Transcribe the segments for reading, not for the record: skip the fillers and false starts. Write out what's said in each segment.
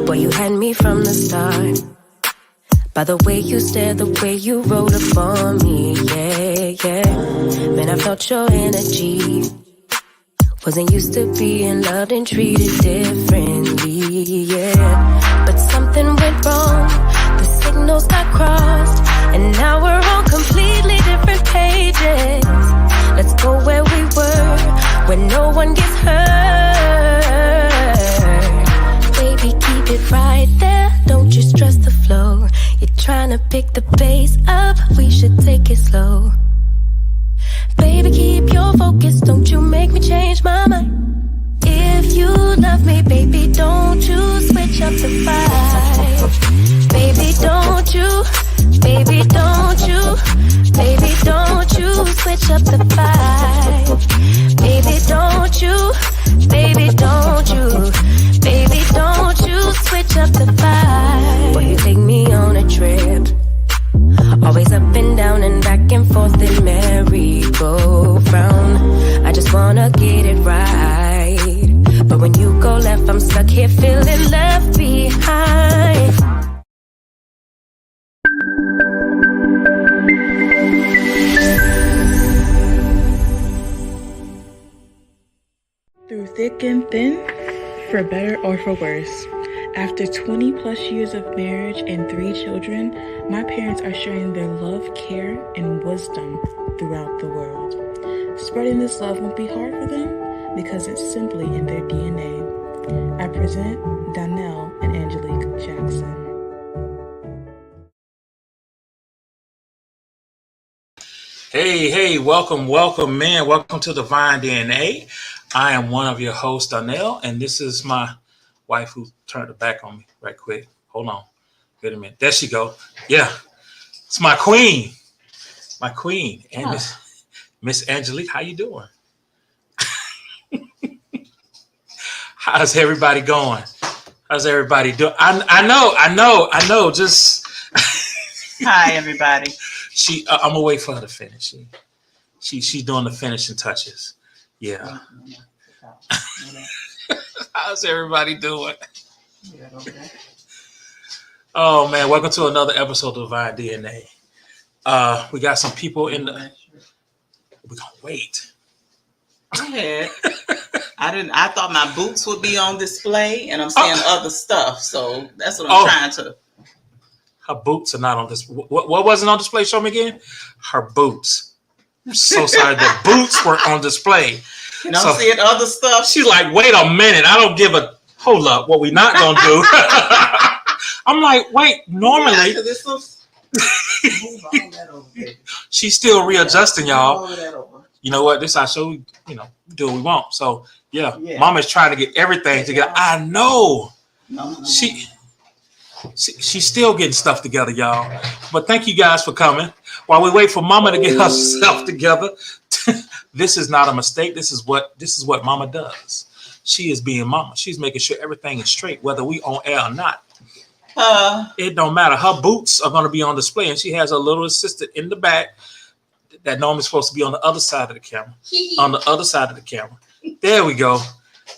Boy, you had me from the start. By the way you stared, the way you rolled up on me, yeah. Man, I felt your energy. Wasn't used to being loved and treated differently, yeah. But something went wrong, the signals got crossed, and now we're on completely different pages. Let's go where we were, where no one gets hurt. Baby, keep it right there, don't you stress the flow. You're trying to pick the pace up, we should take it slow. Baby, keep your focus, don't you make me change my mind. If you love me, baby, don't you switch up the vibe. Baby, don't you, baby, don't you, baby, don't you switch up the vibe. Baby, don't you, baby, don't you, baby, don't you switch up the vibe. Boy, you take me on a trip, always up and down and back and forth in merry-go-round. I just wanna get it right, but when you go left, I'm stuck here feeling left behind. Through thick and thin, for better or for worse. After 20 plus years of marriage and 3 children, my parents are sharing their love, care, and wisdom throughout the world. Spreading this love won't be hard for them because it's simply in their DNA. I present Donnell and Angelique Jackson. Hey, welcome, man. Welcome to Divine DNA. I am one of your hosts, Donnell, and this is my wife who turned her back on me right quick. Hold on. Wait a minute. There she go. Yeah. It's my queen. And Miss Angelique, how you doing? How's everybody going? How's everybody doing? I know. Just hi, everybody. I'm gonna wait for her to finish. She's doing the finishing touches. Yeah. How's everybody doing? Oh man, welcome to another episode of Divine DNA. We got some people in the. We're gonna wait. Go ahead. I thought my boots would be on display, and I'm seeing other stuff. So that's what I'm trying to. Her boots are not on display. What wasn't on display? Show me again. Her boots. I'm so sorry. The boots were on display. And I'm seeing other stuff. She's like, wait a minute. I don't give a hold up. What we not gonna do? I'm like, wait. Normally, she's still readjusting, y'all. You know what? This I show you. You know, do what we want. So yeah. Mama's trying to get everything together. I know. No. She's still getting stuff together, y'all. But thank you guys for coming. While we wait for Mama to get herself together, this is not a mistake. This is what Mama does. She is being Mama. She's making sure everything is straight, whether we on air or not. It don't matter. Her boots are going to be on display, and she has a little assistant in the back that normally is supposed to be on the other side of the camera. On the other side of the camera. There we go.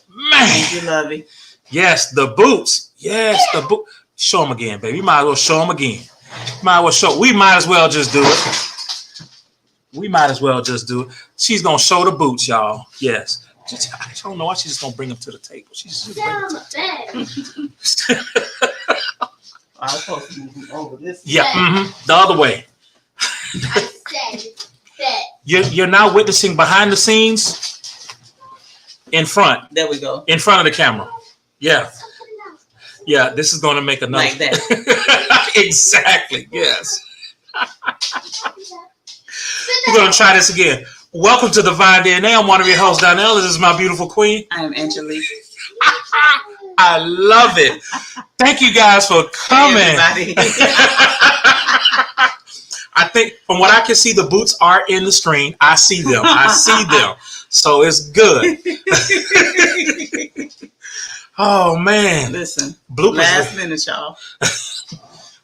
Man. Thank you, lovey. Yes, the boots. Yes, the boot. Show them again, baby. You might as well show them again. We might as well just do it. She's going to show the boots, y'all. Yes. I don't know why she's just going to bring them to the table. She's just down the bed. I was supposed to move them over this way. Yeah, the other way. I said bed. You're now witnessing behind the scenes in front. There we go. In front of the camera. Yeah. Yeah, this is going to make another. Like that. Exactly, yes. We're going to try this again. Welcome to Divine DNA. I'm one of your hosts, Donnell. This is my beautiful queen. I am Angelique. I love it. Thank you guys for coming. Hey, I think from what I can see, the boots are in the screen. I see them. So it's good. Oh man! Listen, bloopers last minute, y'all.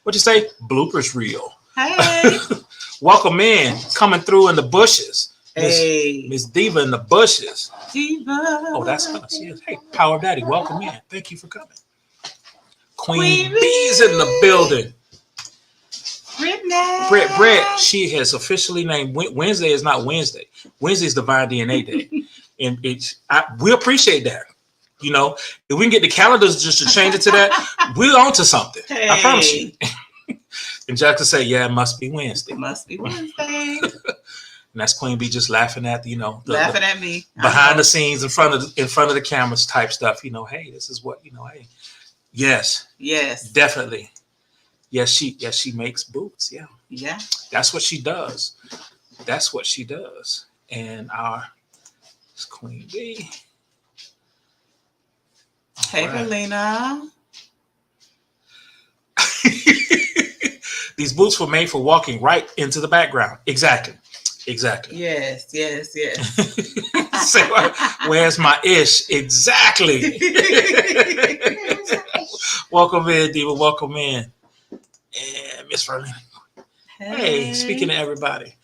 What'd you say? Bloopers reel. Hey, welcome in, coming through in the bushes. Hey, Miss Diva in the bushes. Diva. Oh, that's us. Yes. Hey, Power Daddy, welcome in. Thank you for coming. Queen B's in the building. Brittany. Brett, she has officially named Wednesday is not Wednesday. Wednesday is Divine DNA Day. And we appreciate that. You know, if we can get the calendars just to change it to that, we're on to something. Hey. I promise you. And Jack to say, yeah, it must be Wednesday. It must be Wednesday. And that's Queen B just laughing at Laughing at me. behind the scenes in front of the cameras type stuff. You know, hey, this is what hey. Yes, definitely. Yes, she makes boots. Yeah, that's what she does. That's what she does. And our Queen B. Hey, right. Verlena. These boots were made for walking right into the background. Exactly. Yes. Say, where's my ish? Exactly. Welcome in, Diva. Welcome in. And Miss Verlena. Hey, speaking to everybody.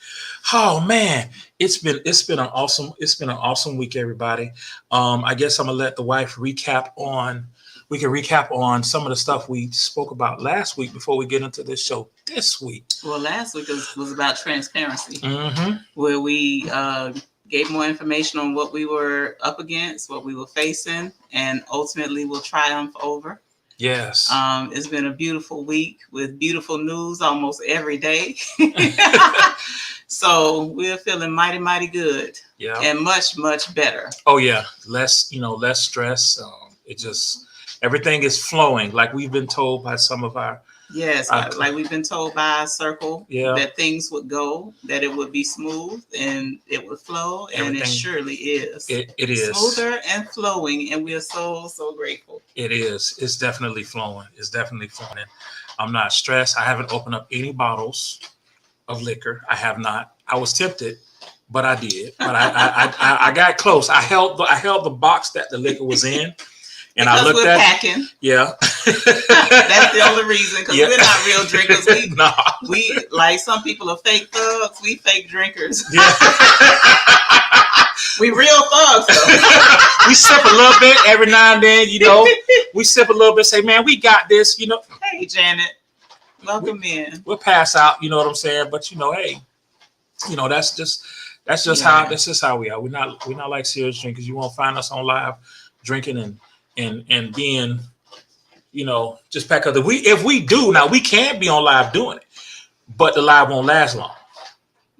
Oh man, it's been an awesome week, everybody. I guess I'm gonna let the wife recap on some of the stuff we spoke about last week before we get into this show this week. Well, last week was about transparency, Mm-hmm. where we gave more information on what we were up against, what we were facing, and ultimately will triumph over. Yes. It's been a beautiful week with beautiful news almost every day. So we're feeling mighty, mighty good. Yeah. And much, much better. Oh yeah. Less stress. Everything is flowing like we've been told by some of our. Yes, like we've been told by our circle that things would go, that it would be smooth and it would flow, and it surely is. It is smoother and flowing, and we are so grateful. It is. It's definitely flowing. I'm not stressed. I haven't opened up any bottles of liquor. I have not. I was tempted, but I did. But I got close. I held the box that the liquor was in. And because I looked we're at packing. Yeah. That's the only reason, because we're not real drinkers. We like some people are fake thugs. We fake drinkers. Yeah. We real thugs though. We sip a little bit every now and then, We sip a little bit, say, man, we got this, Hey Janet. Welcome in. We'll pass out, you know what I'm saying? But hey, that's just how we are. We're not like serious drinkers. You won't find us on live drinking and being, just pack up. If we do now, we can't be on live doing it, but the live won't last long.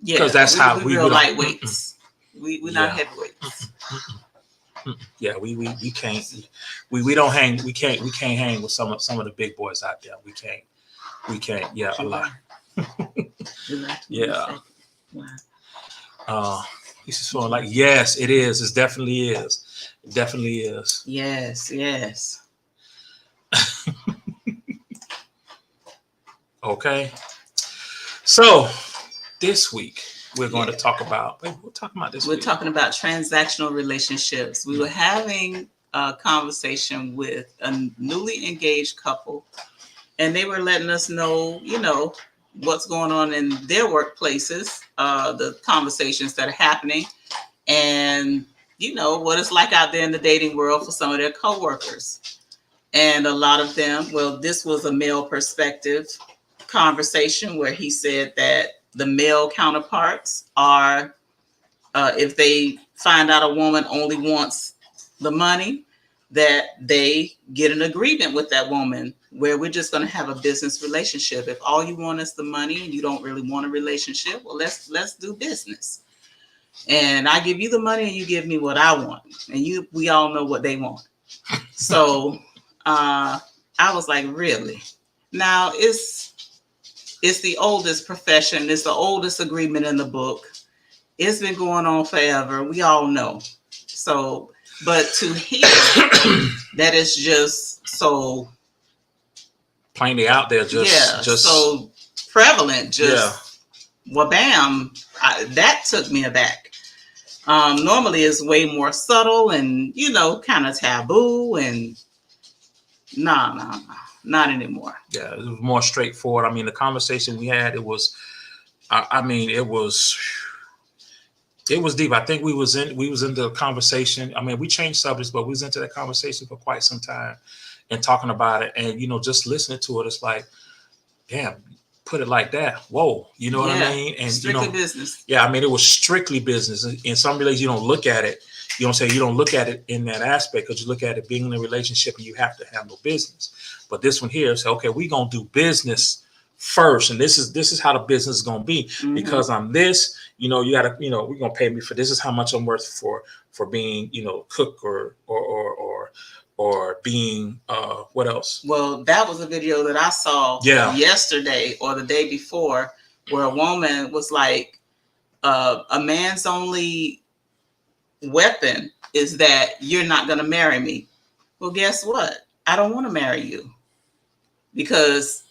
Yeah, because that's how we real lightweights. We're not heavyweights. Yeah, we can't. We don't hang. We can't hang with some of the big boys out there. We can't. Yeah, a lot. Yeah. He's just feeling like, yes, it is. It definitely is. It definitely is. Yes. Okay. So this week we're going to talk about. We're talking about this. We're week. talking about transactional relationships. We were having a conversation with a newly engaged couple, and they were letting us know, what's going on in their workplaces, the conversations that are happening, and what it's like out there in the dating world for some of their coworkers. And a lot of them, this was a male perspective conversation where he said that the male counterparts are, if they find out a woman only wants the money, that they get an agreement with that woman where we're just going to have a business relationship. If all you want is the money and you don't really want a relationship, well, let's do business. And I give you the money and you give me what I want. And we all know what they want. So I was like, really? Now it's the oldest profession. It's the oldest agreement in the book. It's been going on forever. We all know. So, but to hear that it's just so plainly out there, just so prevalent, bam, that took me aback. Normally it's way more subtle and, kind of taboo, and nah, not anymore. Yeah, it was more straightforward. I mean, the conversation we had, it was deep. I think we was into the conversation. I mean, we changed subjects, but we was into that conversation for quite some time. and talking about it, and just listening to it, it's like, damn, put it like that. Whoa, you know what I mean? And strictly business. Yeah, I mean, it was strictly business. In some relations, you don't look at it. You don't look at it in that aspect, because you look at it being in a relationship and you have to handle business. But this one here is, okay, we're gonna do business first, and this is how the business is gonna be, because I'm this. You gotta, we're gonna pay me for this. Is how much I'm worth for being, cook or being what else? Well, that was a video that I saw yesterday or the day before, where a woman was like, a man's only weapon is that you're not going to marry me. Well, guess what? I don't want to marry you, because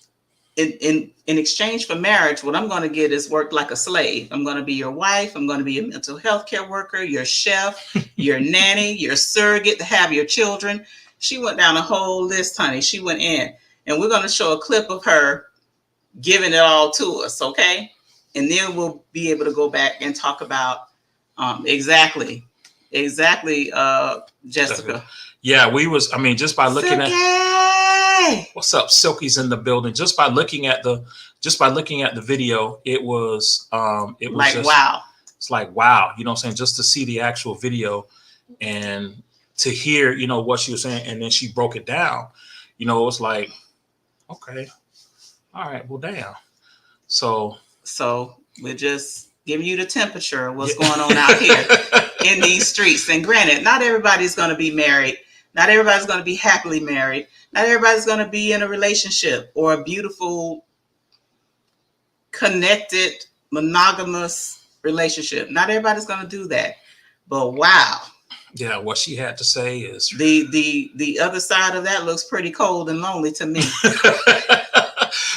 in exchange for marriage, what I'm going to get is work like a slave. I'm going to be your wife. I'm going to be a mental health care worker, your chef, your nanny, your surrogate to have your children. She went down a whole list, honey. She went in, and we're going to show a clip of her giving it all to us, okay? And then we'll be able to go back and talk about exactly, Jessica. Yeah, just by looking at, what's up, Silky's in the building. Just by looking at the video, it was like, just, wow. It's like, wow, you know what I'm saying? Just to see the actual video and to hear, what she was saying, and then she broke it down. It was like, okay, all right, well, damn. So we're just giving you the temperature of what's going on out here in these streets. And granted, not everybody's going to be married. Not everybody's going to be happily married. Not everybody's going to be in a relationship or a beautiful, connected, monogamous relationship. Not everybody's going to do that. But wow. Yeah, what she had to say is the other side of that looks pretty cold and lonely to me.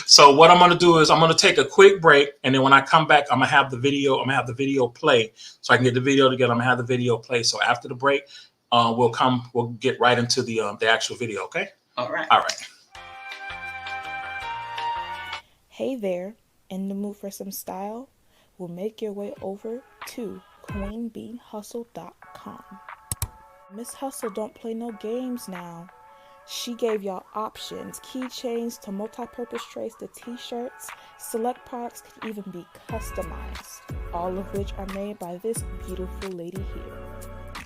So what I'm going to do is I'm going to take a quick break, and then when I come back, I'm going to have the video play, so I can get the video together. I'm going to have the video play. So after the break, we'll get right into the actual video. Okay. All right. Hey there, in the mood for some style? Well, make your way over to queenbeehustle.com. Miss Hustle don't play no games now. She gave y'all options, keychains to multi-purpose trays to t-shirts. Select products can even be customized, all of which are made by this beautiful lady here,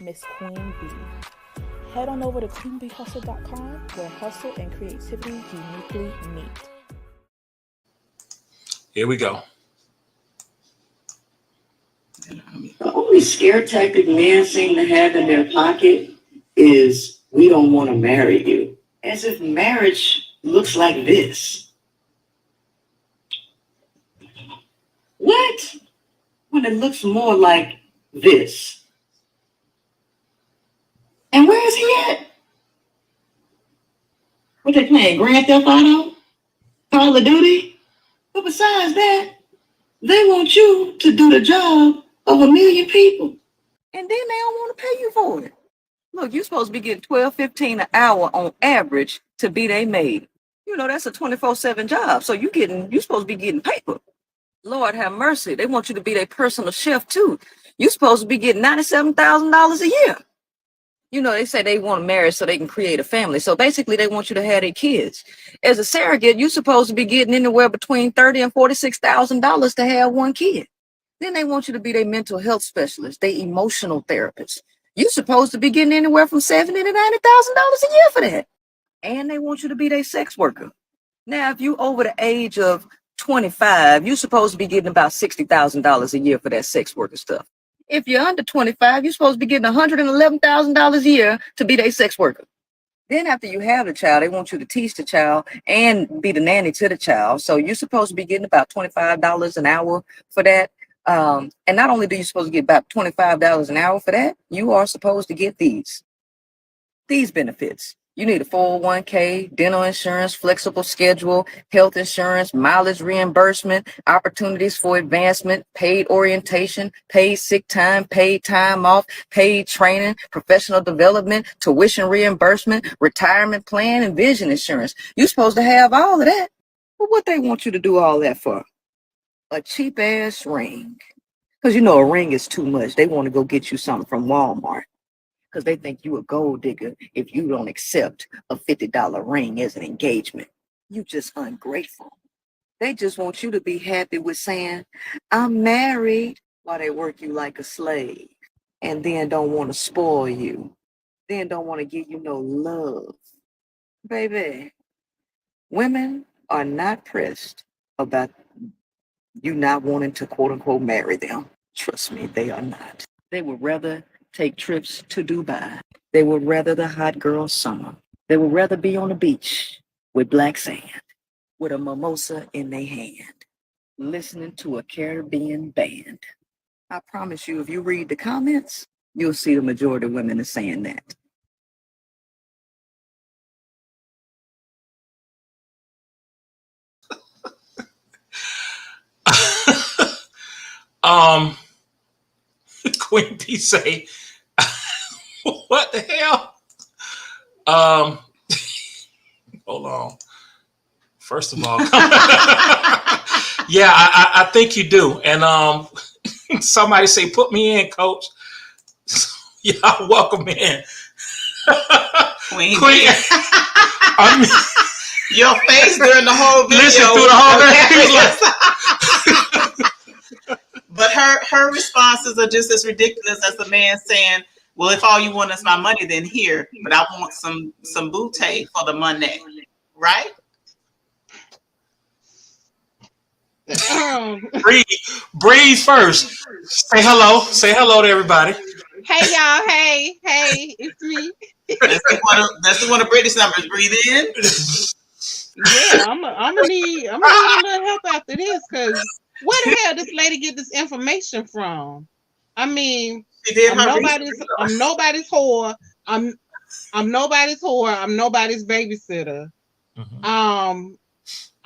Miss Queen Bee. Head on over to queenbeehustle.com, where hustle and creativity uniquely meet. Here we go. The only scare tactic men seem to have in their pocket is, we don't want to marry you. As if marriage looks like this. What? When it looks more like this. And where is he at? What they playing, Grand Theft Auto? Call of Duty? But besides that, they want you to do the job of 1 million people. And then they don't want to pay you for it. Look, you're supposed to be getting $12.15 an hour on average to be their maid. That's a 24/7 job. So you're supposed to be getting paper. Lord have mercy. They want you to be their personal chef too. You're supposed to be getting $97,000 a year. They say they want to marry so they can create a family. So basically they want you to have their kids. As a surrogate, you're supposed to be getting anywhere between $30,000 and $46,000 to have one kid. Then they want you to be their mental health specialist, their emotional therapist. You're supposed to be getting anywhere from $70,000 to $90,000 a year for that. And they want you to be their sex worker. Now, if you over the age of 25, you're supposed to be getting about $60,000 a year for that sex worker stuff. If you're under 25, you're supposed to be getting $111,000 a year to be their sex worker. Then after you have the child, they want you to teach the child and be the nanny to the child. So you're supposed to be getting about $25 an hour for that. And not only do you supposed to get about $25 an hour for that, you are supposed to get these benefits. You need a 401k, dental insurance, flexible schedule, health insurance, mileage reimbursement, opportunities for advancement, paid orientation, paid sick time, paid time off, paid training, professional development, tuition reimbursement, retirement plan, and vision insurance. You're supposed to have all of that. But what they want you to do all that for? A cheap ass ring. Because a ring is too much. They want to go get you something from Walmart. because they think you a gold digger if you don't accept a $50 ring as an engagement. You just ungrateful. They just want you to be happy with saying, I'm married, while they work you like a slave, and then don't want to spoil you, then don't want to give you no love. Baby, women are not pressed about you not wanting to quote unquote marry them. Trust me, they are not. They would rather take trips to Dubai. They would rather the hot girl summer. They would rather be on the beach with black sand, with a mimosa in their hand, listening to a Caribbean band. I promise you, if you read the comments, you'll see the majority of women are saying that. Queen P say, what the hell? Hold on. First of all, yeah, I think you do. And somebody say, put me in, coach. Yeah, welcome in. Queen. Your face during the whole video. Listen through the whole video. But her responses are just as ridiculous as the man saying, well, if all you want is my money, then here. But I want some booty for the money. Right? Breathe first. Say hello. Say hello to everybody. Hey y'all, hey, it's me. That's the one of British numbers. Breathe in. Yeah, I'm gonna need a little help after this, because where the hell this lady get this information from? I mean, I'm nobody's whore. I'm nobody's whore. I'm nobody's babysitter. Mm-hmm.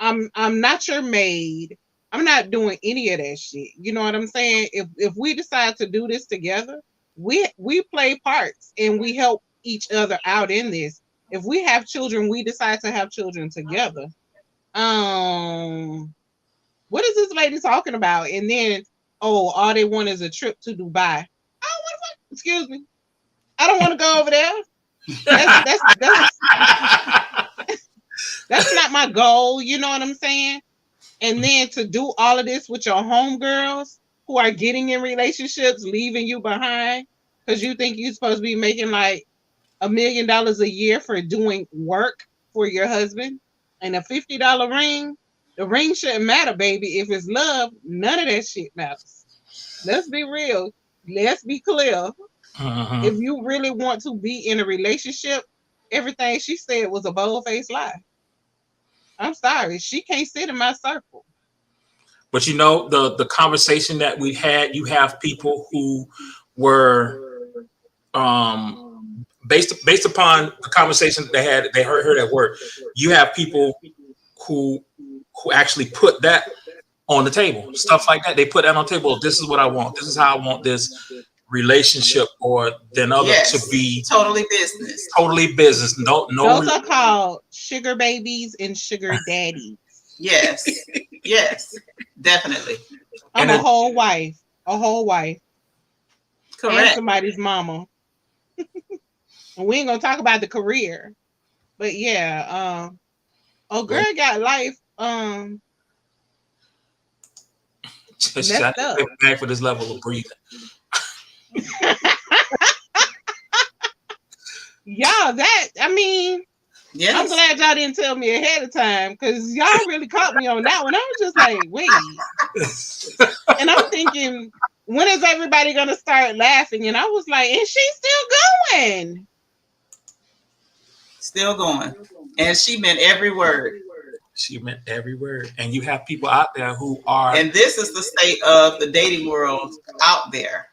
I'm not your maid. I'm not doing any of that shit. You know what I'm saying? If we decide to do this together, we play parts and we help each other out in this. If we have children, we decide to have children together. What is this lady talking about? And then, all they want is a trip to Dubai. Excuse me. I don't want to go over there. That's not my goal. You know what I'm saying? And then to do all of this with your homegirls who are getting in relationships, leaving you behind because you think you're supposed to be making like $1 million a year for doing work for your husband, and a $50 ring. The ring shouldn't matter, baby. If it's love, none of that shit matters. Let's be real. Let's be clear. Uh-huh. If you really want to be in a relationship, everything she said was a bold-faced lie. I'm sorry. She can't sit in my circle. But you know, the conversation that we had, you have people who were based upon the conversation that they heard her at work. You have people who actually put that on the table, stuff like that. They put that on the table. This is what I want. This is how I want this relationship or then other to be totally business. Totally business. No. Those are called sugar babies and sugar daddies. Yes. Yes. Definitely. I'm a whole wife. Correct. And somebody's mama. And we ain't gonna talk about the career. But yeah, girl got life. Just back for this level of breathing. Y'all, yes. I'm glad y'all didn't tell me ahead of time, because y'all really caught me on that one. I was just like, wait. And I'm thinking, when is everybody gonna start laughing? And I was like, and she's still going. Still going. And she meant every word. She meant every word. And you have people out there who are. And this is the state of the dating world out there.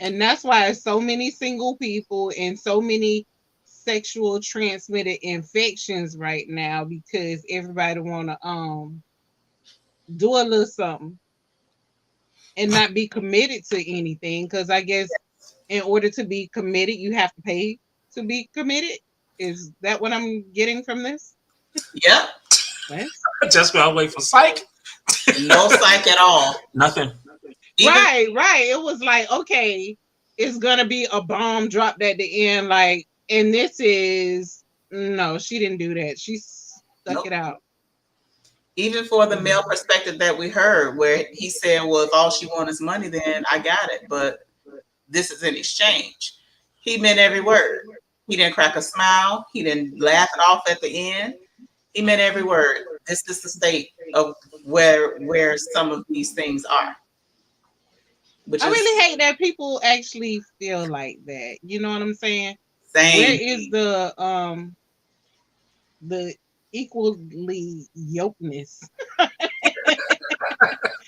And that's why so many single people and so many sexual transmitted infections right now, because everybody want to do a little something and not be committed to anything. Because I guess in order to be committed, you have to pay to be committed. Is that what I'm getting from this? Yeah. Just while I wait for psych. No psych at all. Nothing. Right. It was like, okay, it's gonna be a bomb dropped at the end, like, and this is no, she didn't do that. She stuck Nope. it out. Even for the male perspective that we heard, where he said, well, if all she wants is money, then I got it. But this is in exchange. He meant every word. He didn't crack a smile. He didn't laugh it off at the end. He meant every word. This is the state of where some of these things are. Which I is really hate that people actually feel like that. You know what I'm saying? same. Where is the equally yokeness?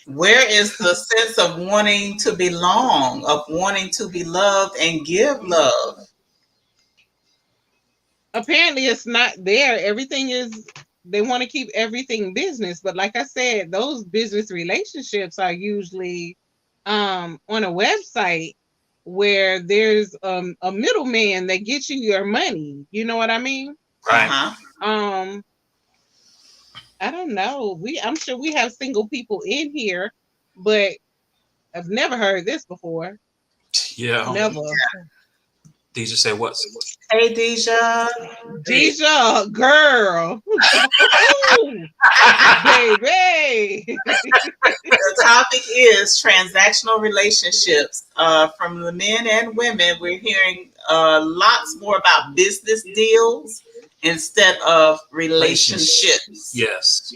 Where is the sense of wanting to belong, of wanting to be loved and give love? Apparently it's not there. Everything is, they want to keep everything business, but like I said, those business relationships are usually on a website where there's a middleman that gets you your money. You know what I mean? Right. Uh-huh. I don't know. I'm sure we have single people in here, but I've never heard this before. Yeah. Never. Deja said what? Hey, Deja. Deja, girl. Baby. The topic is transactional relationships. From the men and women, we're hearing lots more about business deals instead of relationships. Yes.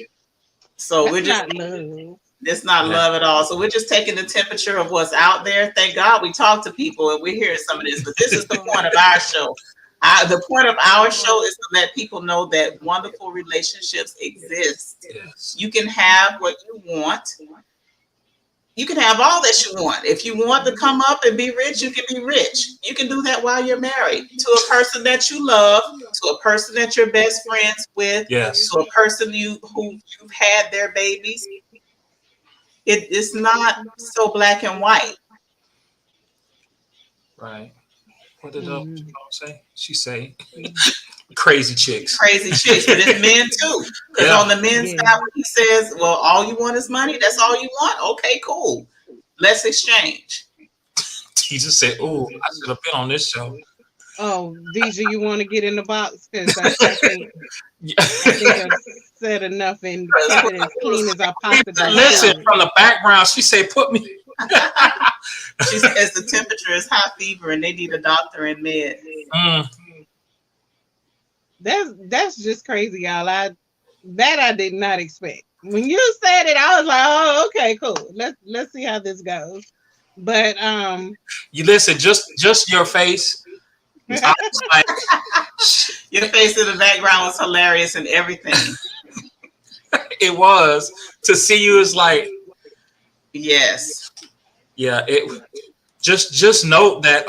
So That's we're just, not love. it's not love at all. So we're just taking the temperature of what's out there. Thank God we talk to people and we're hearing some of this, but this is the point of our show. The point of our show is to let people know that wonderful relationships exist. Yes. You can have what you want. You can have all that you want. If you want to come up and be rich, you can be rich. You can do that while you're married to a person that you love, to a person that you're best friends with, Yes. to a person who you've had their babies. It's not so black and white. Right. What did say? She say crazy chicks. Crazy chicks, but it's men too. Because Yeah. on the men's side, when he says, well, all you want is money, that's all you want? Okay, cool. Let's exchange. Deja said, "Oh, I should have been on this show." Oh, Deja, you want to get in the box? Because I think I've said enough and keep it as clean as I possibly Listen, can. from the background, she said, "Put me." She says the temperature is high fever and they need a doctor and med. That's just crazy, y'all. I did not expect. When you said it, I was like, oh, okay, cool. Let's see how this goes. But You listen, just your face. I was like, Your face in the background was hilarious and everything. it was to see you is like, Yes. yeah. It just note that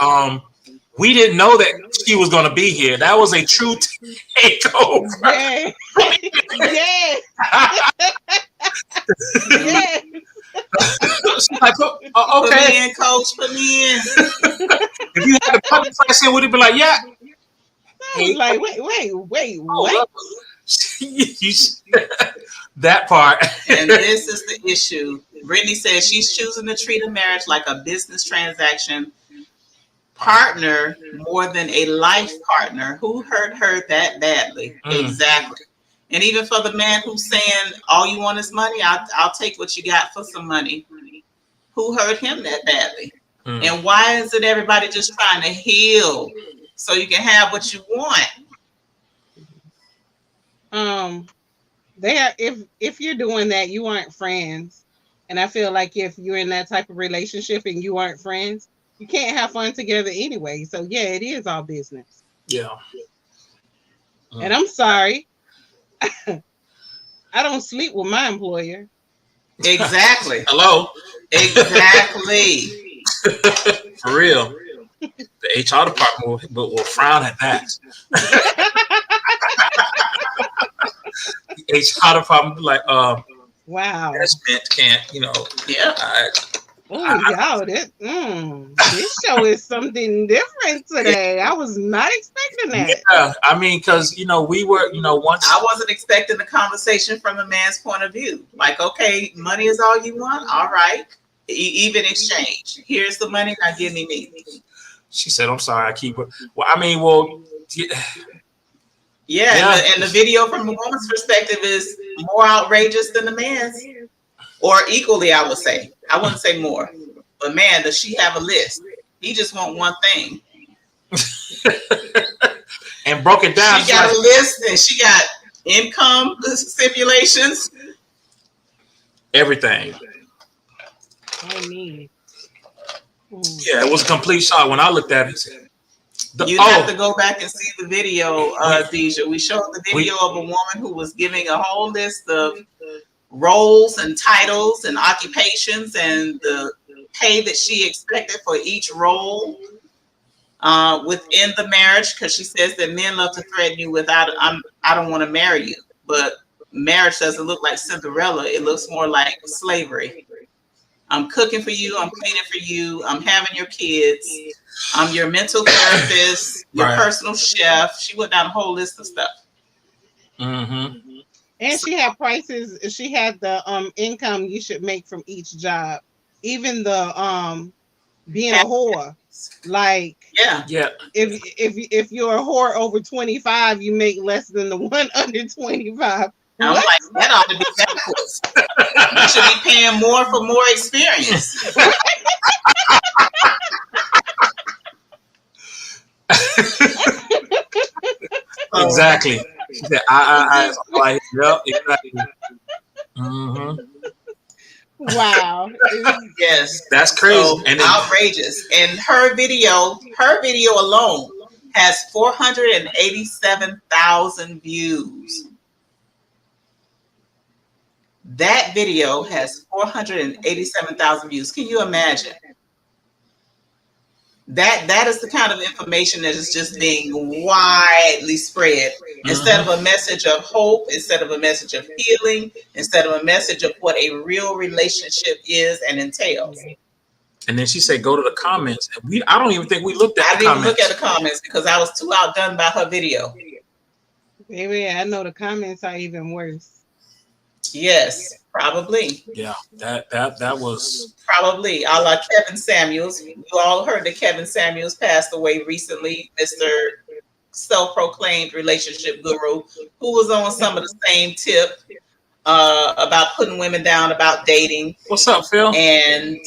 we didn't know that she was going to be here. That was a true takeover. yeah, yeah, yeah. She's like, Put okay. me in, coach. Put me in. If you had the public press in, would it be like, yeah? I was like, wait, what? You that part. And this is the issue. Brittany says she's choosing to treat a marriage like a business transaction partner more than a life partner. Who hurt her that badly? Exactly. And even for the man who's saying all you want is money, I'll take what you got for some money. Who hurt him that badly? And why is it everybody just trying to heal so you can have what you want? If you're doing that, you aren't friends. And I feel like if you're in that type of relationship and you aren't friends, you can't have fun together anyway. So yeah, it is all business. Yeah. And I'm sorry. I don't sleep with my employer. Exactly. Hello. Exactly. For real. The HR department will frown at that. The HR department be like, wow. management can't, Yeah. Oh, y'all, this show is something different today. I was not expecting that. Yeah, I mean, because we were, once I wasn't expecting the conversation from a man's point of view. Like, okay, money is all you want. All right. Even exchange. Here's the money. Now give me. She said, "I'm sorry, I keep it." Well, I mean, well, Yeah, Yeah. And the video from a woman's perspective is more outrageous than the man's, or equally, I would say. I wouldn't say more, but man, does she have a list? He just want one thing. and broke it down. She got a list, and she got income stipulations. Everything. I mean. Yeah, it was a complete shock when I looked at it. You have to go back and see the video, Deja. We showed the video of a woman who was giving a whole list of roles and titles and occupations and the pay that she expected for each role within the marriage, because she says that men love to threaten you without I don't want to marry you. But marriage doesn't look like Cinderella. It looks more like slavery. I'm cooking for you. I'm cleaning for you. I'm having your kids. I'm your mental therapist, your personal chef. She went down a whole list of stuff. Mm-hmm. And she had prices. She had the income you should make from each job, even the being a whore. Like, yeah. If you're a whore over 25, you make less than the one under 25. I'm like, that ought to be backwards. You should be paying more for more experience. Exactly. She said, I like, yep, exactly. Mm-hmm. Wow. Yes. That's crazy. So, and outrageous. And her video alone has 487,000 views. That video has 487,000 views. Can you imagine? That is the kind of information that is just being widely spread. Instead of a message of hope, instead of a message of healing, instead of a message of what a real relationship is and entails. And then she said, "Go to the comments." And I don't even think we looked at the comments. I didn't look at the comments because I was too outdone by her video. Baby, I know the comments are even worse. Yes, probably. Yeah, that was probably a la Kevin Samuels. You all heard that Kevin Samuels passed away recently, Mr. Self-proclaimed relationship guru, who was on some of the same tip about putting women down about dating. What's up, Phil? And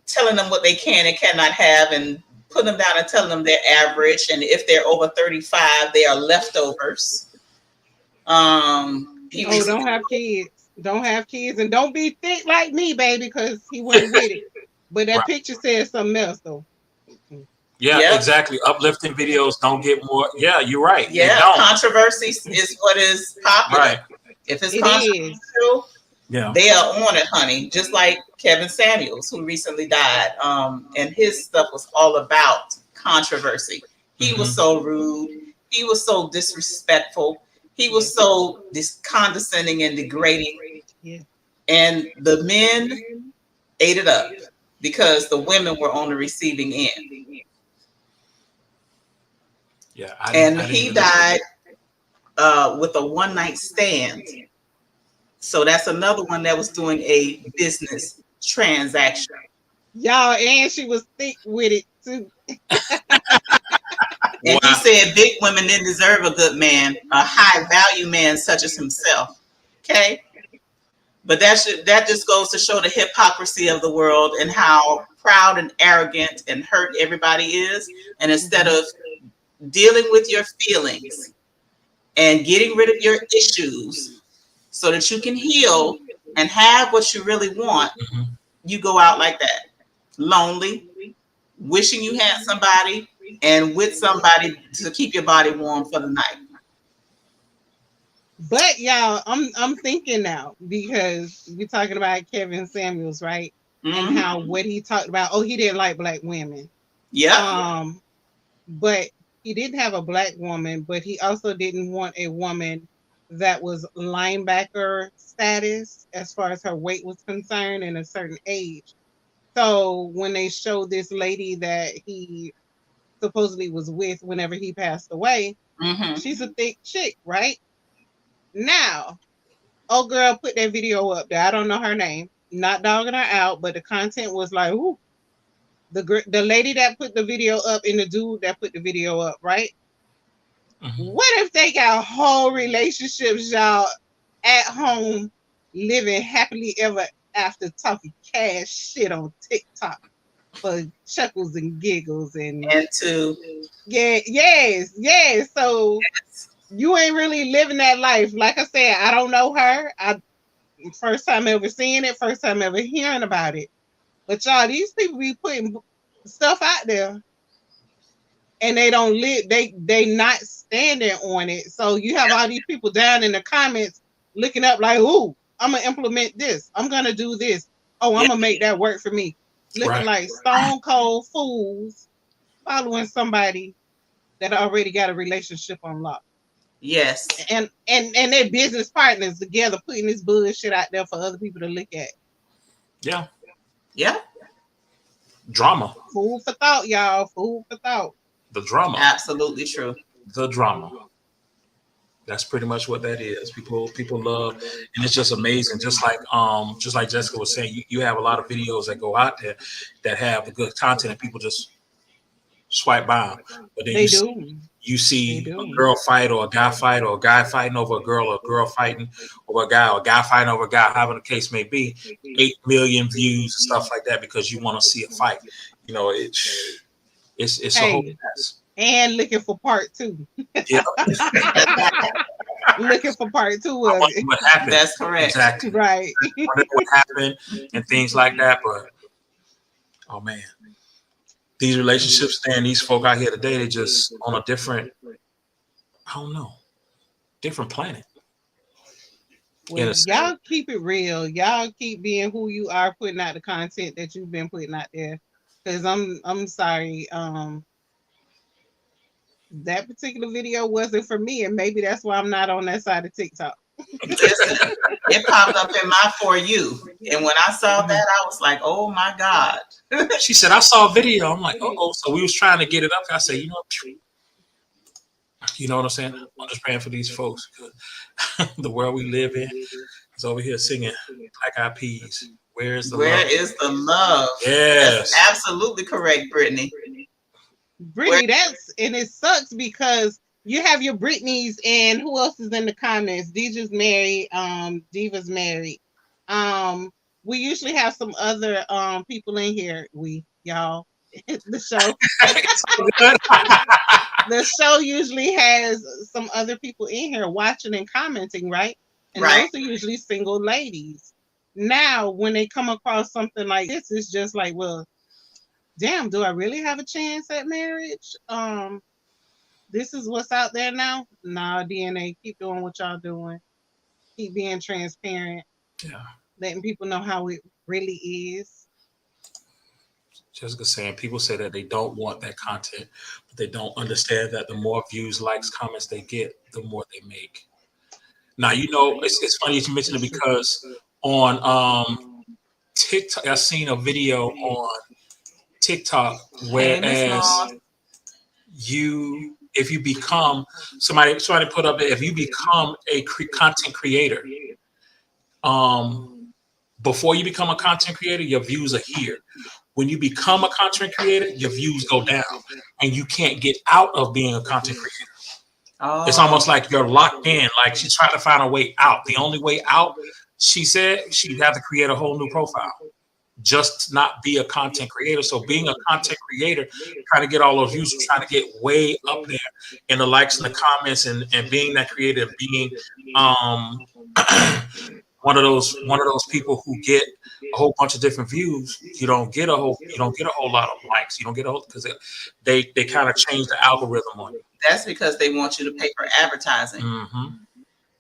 telling them what they can and cannot have, and putting them down and telling them they're average, and if they're over 35, they are leftovers. Don't have kids. Don't have kids, and don't be thick like me, baby, because he wasn't with it. But that picture says something else, though. Yeah, exactly. Uplifting videos don't get more. Yeah, you're right. Yeah, controversy is what is popular. Right. If it's controversial, they are on it, honey. Just like Kevin Samuels, who recently died, and his stuff was all about controversy. He was so rude. He was so disrespectful. He was so condescending and degrading. Yeah. And the men ate it up because the women were on the receiving end. Yeah. He died with a one-night stand. So that's another one that was doing a business transaction. Y'all, and she was thick with it too. And he said big women didn't deserve a good man, a high value man such as himself. Okay. But that just goes to show the hypocrisy of the world and how proud and arrogant and hurt everybody is. And instead of dealing with your feelings and getting rid of your issues so that you can heal and have what you really want, you go out like that. Lonely, wishing you had somebody, and with somebody to keep your body warm for the night. But y'all, I'm thinking now, because we're talking about Kevin Samuels, right? And how what he talked about, he didn't like black women. Yeah. But he didn't have a black woman, but he also didn't want a woman that was linebacker status as far as her weight was concerned and a certain age. So when they showed this lady that he supposedly was with whenever he passed away, she's a thick chick, right? Now, girl put that video up there. I don't know her name. Not dogging her out, but the content was like, ooh. the lady that put the video up and the dude that put the video up, right? Mhm. What if they got whole relationships, y'all, at home, living happily ever after, talking cash shit on TikTok for chuckles and giggles and to yes. So you ain't really living that life. Like I said, I don't know her. First time ever seeing it, first time ever hearing about it. But y'all, these people be putting stuff out there and they don't live, they not standing on it. So you have all these people down in the comments looking up like, ooh, I'm gonna implement this. I'm gonna do this. Oh, I'm gonna make that work for me. Looking Right. like stone cold fools following somebody that already got a relationship on lock. yes, And they're business partners together putting this bullshit out there for other people to look at. Yeah. yeah, Drama. Food for thought, y'all. Food for thought. The drama. absolutely true. The drama. That's pretty much what that is. People love, and it's just amazing. Just like Jessica was saying, you have a lot of videos that go out there that have the good content, and people just swipe by them. But then They you see They do. a girl fight or a guy fight or a guy fighting over a girl or a girl fighting over a guy fighting over a guy, however the case may be, 8 million views and stuff like that because you want to see a fight. You know, it's a whole mess. And looking for part 2. Yeah. Looking for part 2 I of wonder it. what happened. That's correct. Exactly. Right. I wonder what happened and things like that. But oh man, these relationships and these folk out here today, they just on a different, I don't know, different planet. Well, y'all keep it real. Y'all keep being who you are, putting out the content that you've been putting out there. Because I'm sorry, that particular video wasn't for me, and maybe that's why I'm not on that side of TikTok. Listen, it popped up in my For You, and when I saw that, I was like, "Oh my God!" She said, I saw a video. I'm like, oh, so we was trying to get it up. I said, you know what I'm saying? I'm just praying for these folks because the world we live in is over here singing Black Eyed Peas. Where is the love? Is the love? Yes. That's absolutely correct, Brittany. Brittany, and it sucks because you have your Britneys and who else is in the comments? Diva's married. Diva's married. We usually have some other people in here. Y'all, the show. The show usually has some other people in here watching and commenting, right? And Right. those are usually single ladies. Now, when they come across something like this, it's just like, well, damn, do I really have a chance at marriage? This is what's out there now. Nah, DNA, keep doing what y'all doing. Keep being transparent. Yeah. Letting people know how it really is. Jessica saying people say that they don't want that content, but they don't understand that the more views, likes, comments they get, the more they make. Now, you know, it's funny you mention it because on TikTok, I seen a video on TikTok whereas if you become somebody put up there, if you become a content creator, before you become a content creator, your views are here. When you become a content creator, your views go down and you can't get out of being a content creator. Oh. It's almost like you're locked in, like she's trying to find a way out. The only way out, she said, she'd have to create a whole new profile, just not be a content creator. So being a content creator, trying to get all those views, trying to get way up there in the likes and the comments and being that creator, being one of those people who get a whole bunch of different views. You don't get a whole lot of likes. You don't get a whole, because they kind of change the algorithm on you. That's because they want you to pay for advertising. Mm-hmm.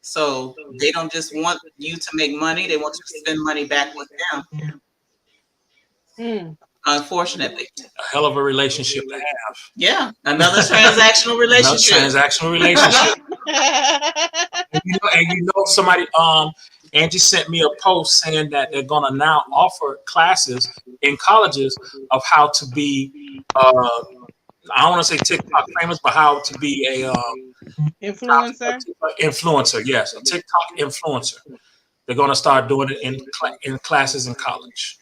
So they don't just want you to make money; they want you to spend money back with them. Unfortunately, A hell of a relationship to have. yeah, another transactional relationship. Another transactional relationship. and you know somebody. Angie sent me a post saying that they're gonna now offer classes in colleges of how to be. I don't want to say TikTok famous, but how to be a influencer. Yes, a TikTok influencer. They're going to start doing it in classes in college.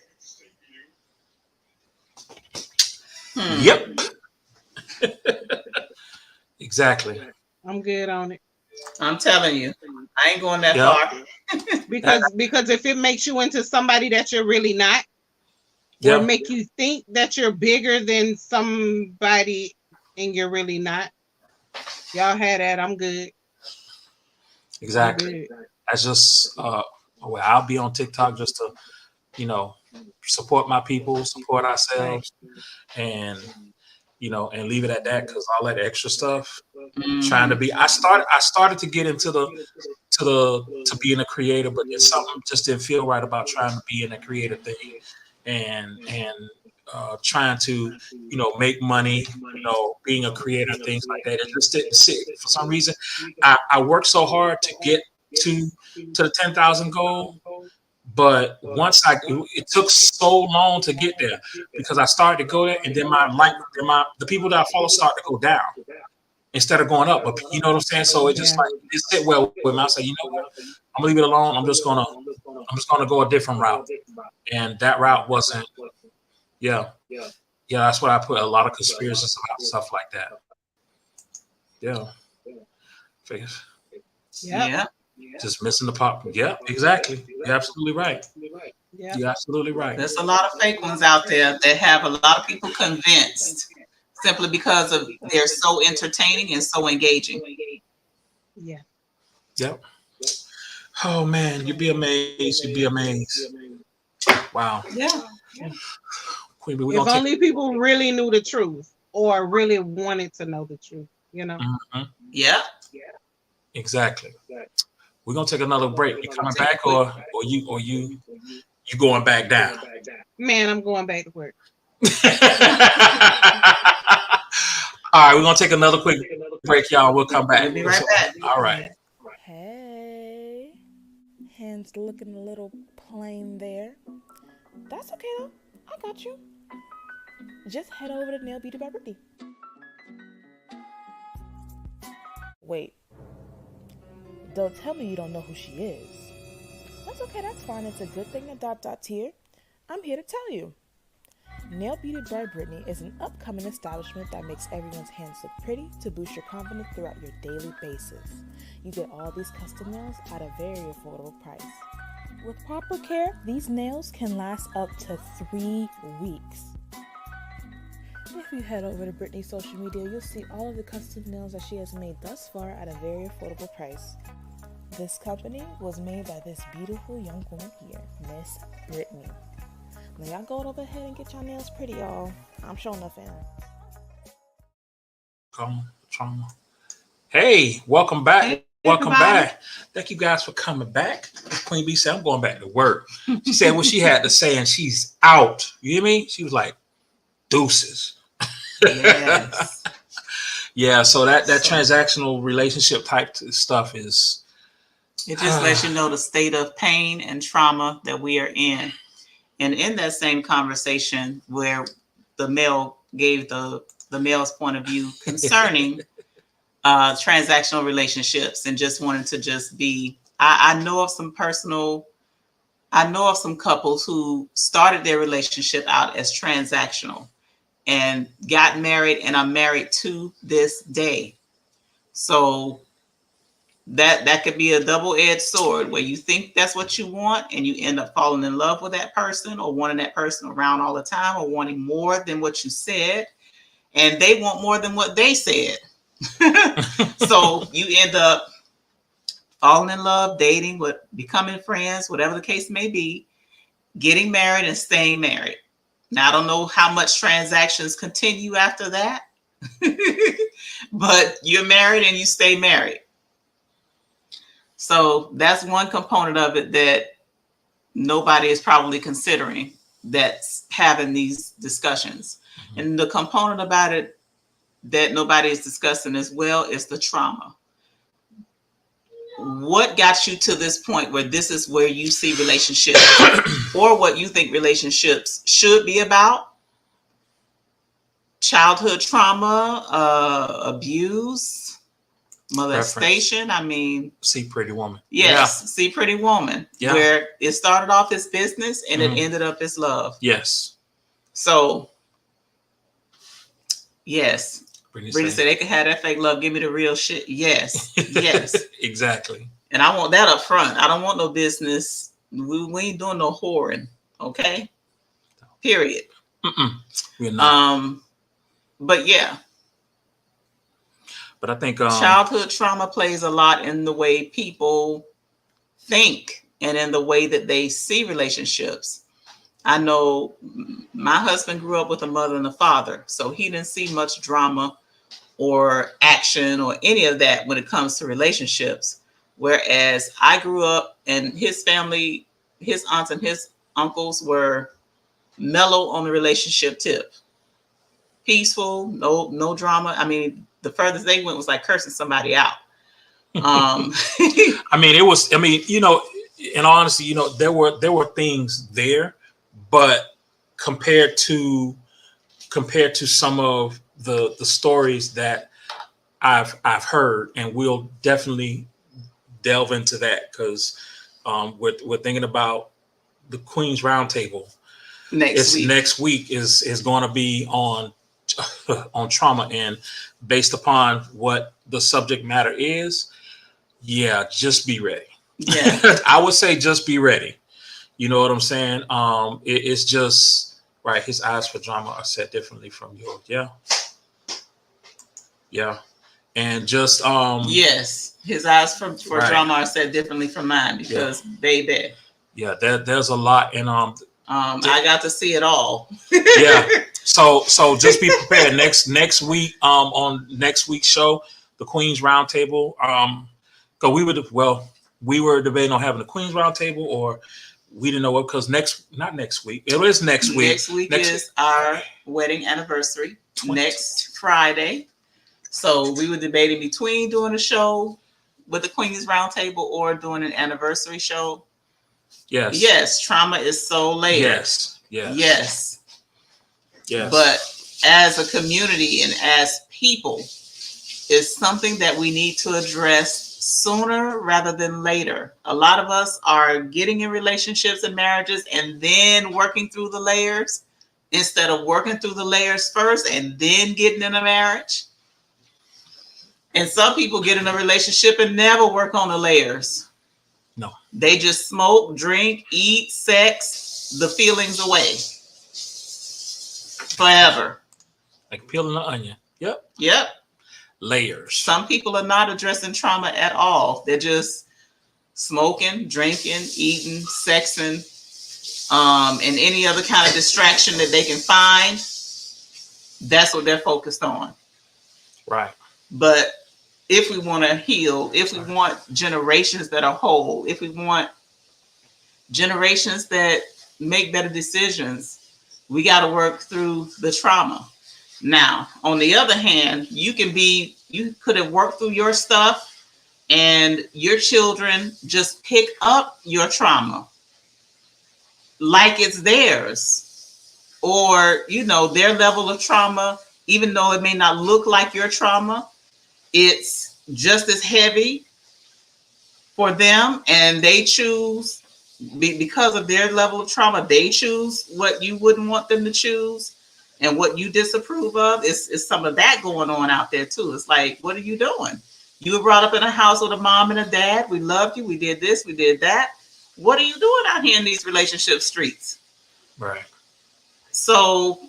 Yep. Exactly. I'm good on it. I'm telling you, I ain't going that Yep. far. Because if it makes you into somebody that you're really not, or Yep. make you think that you're bigger than somebody and you're really not, y'all had that. I'm good. Exactly. I'm good. That's just well, I'll be on TikTok just to, support my people, support ourselves, and and leave it at that, because all that extra stuff, trying to be, I started to get into to being a creator, but it's something just didn't feel right about trying to be in a creative thing, and trying to make money, being a creator, things like that. It just didn't sit for some reason. I worked so hard to get to the 10,000 goal, but once it took so long to get there, because I started to go there, and then the people that I follow start to go down instead of going up. But you know what I'm saying? So it just it sit well with me. I say, you know what? I'm gonna leave it alone. I'm just gonna go a different route. And that route wasn't, yeah. That's what I put a lot of conspiracies about, stuff like that. Yeah. Figures. Yeah. Just missing the pop. Yeah, exactly. You're absolutely right. Yeah. You're absolutely right. There's a lot of fake ones out there that have a lot of people convinced simply because of they're so entertaining and so engaging. Yeah. Yep. Oh man, you'd be amazed. You'd be amazed. Wow. Yeah. Queen, we're If gonna only people really knew the truth or really wanted to know the truth, Mhm. Yeah. Exactly. We're gonna take another break. You coming back, or you going back down? Man, I'm going back to work. All right, we're gonna take another quick break, y'all. We'll come back. We'll be right back. All right. Hey, hands looking a little plain there. That's okay though. I got you. Just head over to Nail Beauty by Brittany. Wait. Don't tell me you don't know who she is. That's okay, that's fine. It's a good thing that ... here. I'm here to tell you. Nail Beauty by Brittany is an upcoming establishment that makes everyone's hands look pretty to boost your confidence throughout your daily basis. You get all these custom nails at a very affordable price. With proper care, these nails can last up to 3 weeks. If you head over to Brittany's social media, you'll see all of the custom nails that she has made thus far at a very affordable price. This company was made by this beautiful young woman here, Miss Brittany. Now y'all go over ahead and get your nails pretty, y'all. I'm showing enough in. Trauma. Hey, welcome back. Hey, welcome everybody. back. Thank you guys for coming back. Queen B said, I'm going back to work. She said what she had to say, and she's out. You hear me? She was like, deuces. Yes. Yeah, so that transactional relationship type stuff is... It just lets you know the state of pain and trauma that we are in. And in that same conversation where the male gave the male's point of view concerning transactional relationships and just wanted to just be, I know of some couples who started their relationship out as transactional and got married and are married to this day. So that could be a double-edged sword where you think that's what you want and you end up falling in love with that person or wanting that person around all the time or wanting more than what you said, and they want more than what they said. So you end up falling in love, dating, becoming friends, whatever the case may be, getting married and staying married. Now, I don't know how much transactions continue after that, but you're married and you stay married. So that's one component of it that nobody is probably considering that's having these discussions. Mm-hmm. And the component about it that nobody is discussing as well is the trauma. What got you to this point where this is where you see relationships or what you think relationships should be about? Childhood trauma, abuse, molestation. I mean, See Pretty Woman. yes, Yeah. See Pretty Woman, Yeah. where it started off as business and Mhm. it ended up as love. Yes. So Yes. Brittany Brittany said they can have that fake love. Give me the real shit. Yes. Yes. Exactly. And I want that up front. I don't want no business. We ain't doing no whoring. Okay. Period. We're not. But yeah, But I think childhood trauma plays a lot in the way people think and in the way that they see relationships. I know my husband grew up with a mother and a father, so he didn't see much drama or action or any of that when it comes to relationships. Whereas I grew up and his family, his aunts and his uncles were mellow on the relationship tip. Peaceful, no drama. I mean, the furthest they went was like cursing somebody out. I mean, it was. I mean, you know, in all honesty, you know, there were things there, but compared to some of the stories that I've heard, and we'll definitely delve into that because we're thinking about the Queen's Roundtable. Next week is going to be on trauma, and based upon what the subject matter is, yeah, just be ready. Yeah. I would say just be ready. You know what I'm saying? It's just right. His eyes for drama are set differently from yours. Yeah. And just yes, his eyes for right. drama are set differently from mine because baby. Yeah, there's a lot, and I got to see it all. Yeah. So just be prepared next week. On next week's show, the Queen's Roundtable. Because we were debating on having the Queen's Roundtable, or we didn't know what, because not next week. It is next week. Next week is our wedding anniversary. Next Friday. So we were debating between doing a show with the Queen's Roundtable or doing an anniversary show. Yes. Yes, trauma is so layered. Yes. But as a community and as people, it's something that we need to address sooner rather than later. A lot of us are getting in relationships and marriages and then working through the layers instead of working through the layers first and then getting in a marriage. And some people get in a relationship and never work on the layers. No. They just smoke, drink, eat, sex, the feelings away. Forever. Like peeling an onion. Yep. Layers. Some people are not addressing trauma at all. They're just smoking, drinking, eating, sexing, and any other kind of distraction that they can find. That's what they're focused on. Right. But if we want to heal, if we want generations that are whole, if we want generations that make better decisions, we got to work through the trauma. Now, on the other hand, you could have worked through your stuff and your children just pick up your trauma like it's theirs, or, their level of trauma, even though it may not look like your trauma, it's just as heavy for them, and they choose, because of their level of trauma, they choose what you wouldn't want them to choose and what you disapprove of. It's some of that going on out there too. It's like, what are you doing? You were brought up in a house with a mom and a dad. We loved you. We did this. We did that. What are you doing out here in these relationship streets? Right. So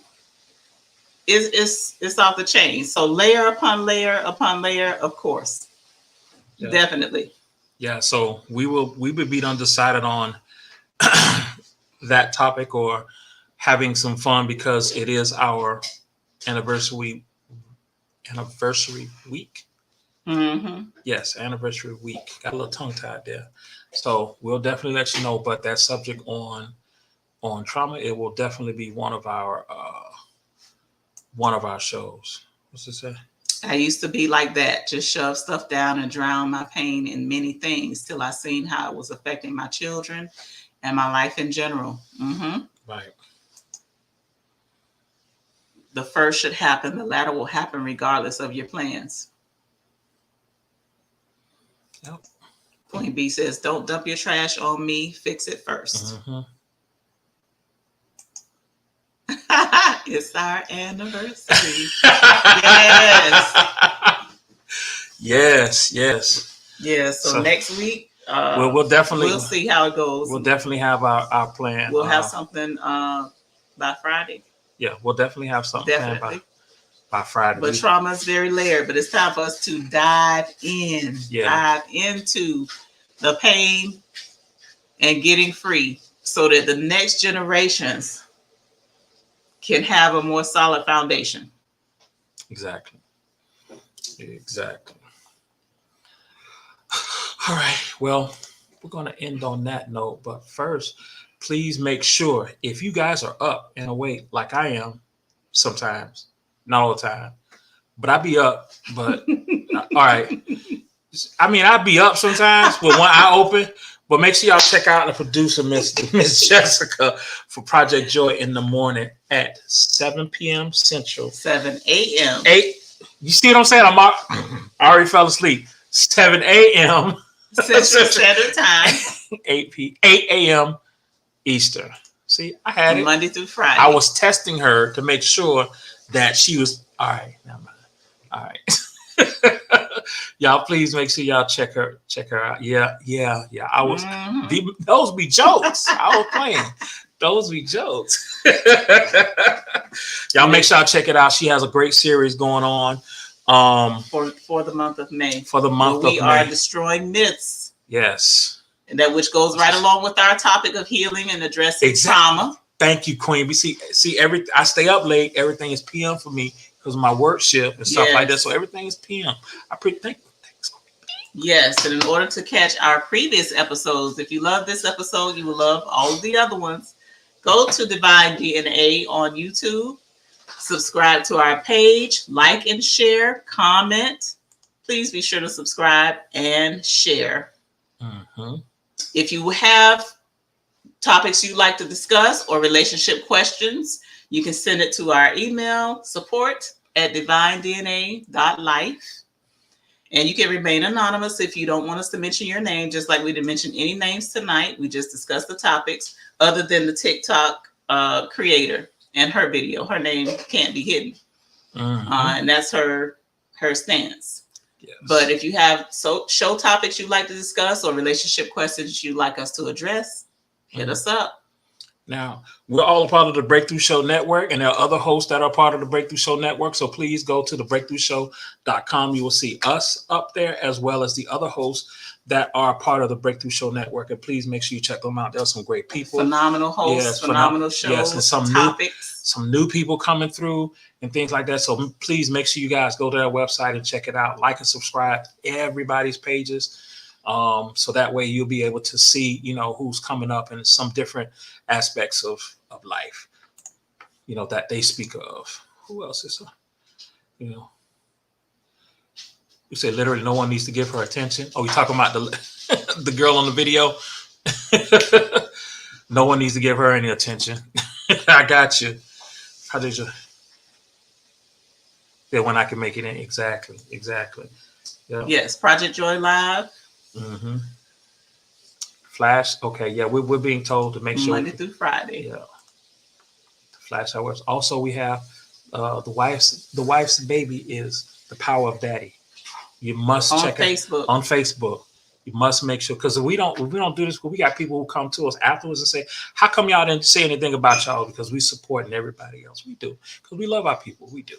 it's off the chain. So layer upon layer upon layer, of course. Yeah. Definitely. Yeah. So we would be undecided on that topic or having some fun, because it is our anniversary week. Mm-hmm. Yes, anniversary week. Got a little tongue tied there. So we'll definitely let you know. But that subject on trauma, it will definitely be one of our shows. What's it say? I used to be like that, just shove stuff down and drown my pain in many things till I seen how it was affecting my children and my life in general. Mm-hmm. Right. The first should happen. The latter will happen regardless of your plans. Yep. Queen B says, don't dump your trash on me. Fix it first. Mm-hmm. It's our anniversary. Yes. Yes. Yeah. So next week, we'll definitely we'll see how it goes. We'll definitely have our plan. We'll have something by Friday. Yeah, we'll definitely have something planned by Friday. But trauma is very layered, but it's time for us to dive into the pain and getting free so that the next generations can have a more solid foundation. Exactly. All right. Well, we're going to end on that note. But first, please make sure if you guys are up and awake like I am sometimes, not all the time, but I be up. But all right. I mean, I be up sometimes with one eye open. But make sure y'all check out the producer, Miss Jessica, for Project Joy in the morning at 7 p.m. Central. 7 a.m. 8. You see what I'm saying? I already fell asleep. 7 a.m. Central Standard Time. 8 a.m. Eastern. See, I had it. Monday through Friday. I was testing her to make sure that she was all right. Never mind. All right. Y'all, please make sure y'all check her out. Yeah. I was those be jokes. I was playing. Those be jokes. Y'all make sure y'all check it out. She has a great series going on. For the month of May. For the month of May. We are destroying myths. Yes. And that which goes right along with our topic of healing and addressing trauma. Thank you, Queen. We see I stay up late. Everything is PM for me because of my work shift and stuff like that. So everything is PM. I thanks. Yes, and in order to catch our previous episodes, if you love this episode, you will love all of the other ones. Go to Divine DNA on YouTube. Subscribe to our page. Like and share. Comment. Please be sure to subscribe and share. Mm-hmm. If you have topics you'd like to discuss or relationship questions, you can send it to our email, support@divinedna.life. And you can remain anonymous if you don't want us to mention your name, just like we didn't mention any names tonight. We just discussed the topics other than the TikTok creator and her video. Her name can't be hidden. Mm-hmm. And that's her stance. Yes. But if you have show topics you'd like to discuss or relationship questions you'd like us to address, hit us up. Now, we're all a part of the Breakthrough Show Network, and there are other hosts that are part of the Breakthrough Show Network. So please go to thebreakthroughshow.com. You will see us up there as well as the other hosts that are part of the Breakthrough Show Network. And please make sure you check them out. There are some great people. Phenomenal hosts, phenomenal shows, yes, and some topics. Some new people coming through and things like that. So please make sure you guys go to their website and check it out. Like and subscribe to everybody's pages. So that way you'll be able to see, who's coming up in some different aspects of life, that they speak of. Who else is, you say literally no one needs to give her attention. Oh, you're talking about the girl on the video? No one needs to give her any attention. I got you. How did you? Yeah, when I can make it in. Exactly. Yeah. Yes, Project Joy Live. Mm-hmm. Flash. Okay, yeah, we're being told to make sure Monday through Friday. Yeah. Flash hours. Also, we have the wife's baby is the power of daddy. You must check Facebook. On Facebook. You must make sure, because if we don't do this, we got people who come to us afterwards and say, "How come y'all didn't say anything about y'all?" Because we supporting everybody else. We do, because we love our people. We do.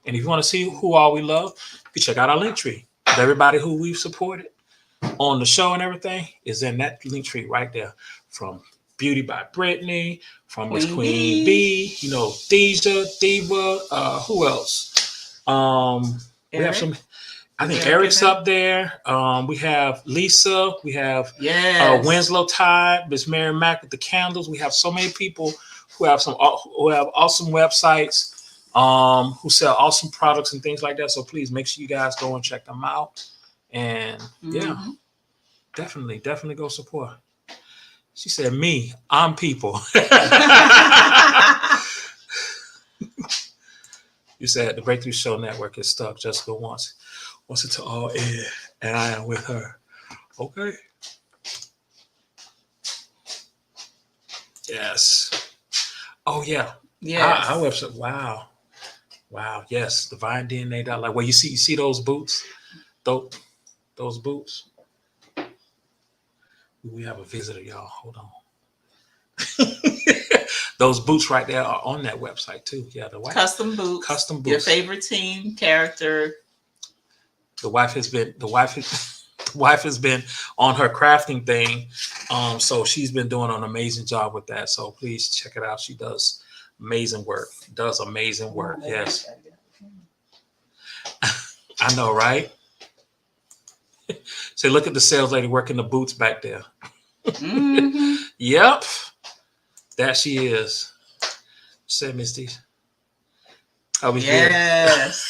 And if you want to see who all we love, you can check out our link tree. Everybody who we've supported on the show and everything is in that link tree right there. From Beauty by Brittany, from Miss Queen B, Deja, Diva, who else? We have some. I think Eric's up there. We have Lisa. We have Winslow Tide, Miss Mary Mack with the candles. We have so many people who have awesome websites, who sell awesome products and things like that. So please make sure you guys go and check them out. And definitely go support. She said, "Me, I'm people." You said the Breakthrough Show Network is stuck. Jessica wants it to all end, and I am with her. Okay. Yes. Oh yeah. Yes. Our website. Wow. Yes, DivineDNA.life. Well, you see those boots, those boots. We have a visitor, y'all. Hold on. Those boots right there are on that website too. Yeah, the wife. Custom boots. Custom boots. Your favorite team character. The wife has been on her crafting thing. So she's been doing an amazing job with that. So please check it out. She does amazing work. Yes. I know, right? So look at the sales lady working the boots back there. Mm-hmm. Yep. That she is. Say, Misty. How we Yes.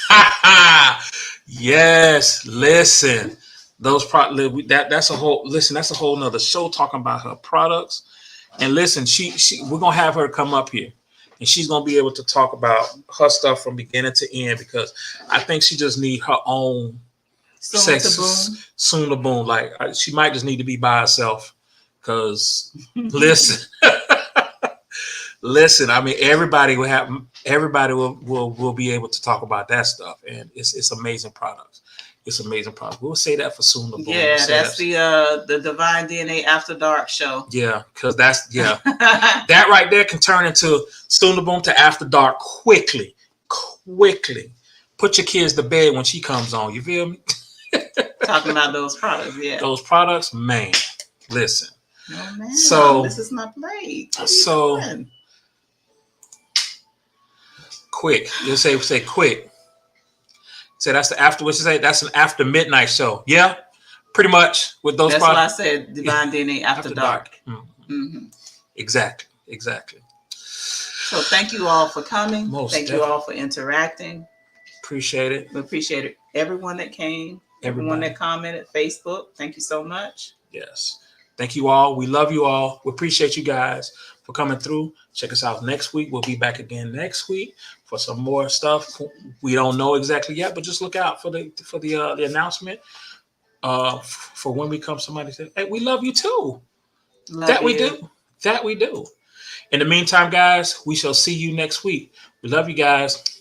Yes. Listen, that's a whole nother show talking about her products. And listen, we're gonna have her come up here, and she's gonna be able to talk about her stuff from beginning to end, because I think she just need her own soon to boom. Like she might just need to be by herself, because listen. Listen, I mean, everybody will be able to talk about that stuff, and it's amazing products. It's amazing products. We'll say that for soon to boom. Yeah, that's the Divine DNA After Dark show. Yeah, because that right there can turn into soon to boom to After Dark quickly. Put your kids to bed when she comes on. You feel me? Talking about those products, yeah. Those products, man. Listen. No, man. So this is my plate. So. Quick. You'll say quick. Say that's the after. What you say? That's an after midnight show. Yeah, pretty much with those. That's what I said. Divine DNA After Dark. Mm-hmm. Mm-hmm. Exactly. So thank you all for coming. Thank you all for interacting. Appreciate it. We appreciate it. Everyone that came. Everyone that commented. Facebook. Thank you so much. Yes. Thank you all. We love you all. We appreciate you guys for coming through. Check us out next week. We'll be back again next week for some more stuff. We don't know exactly yet, but just look out for the announcement for when we come. Somebody said, "Hey, we love you too." We do. In the meantime, guys, we shall see you next week. We love you guys.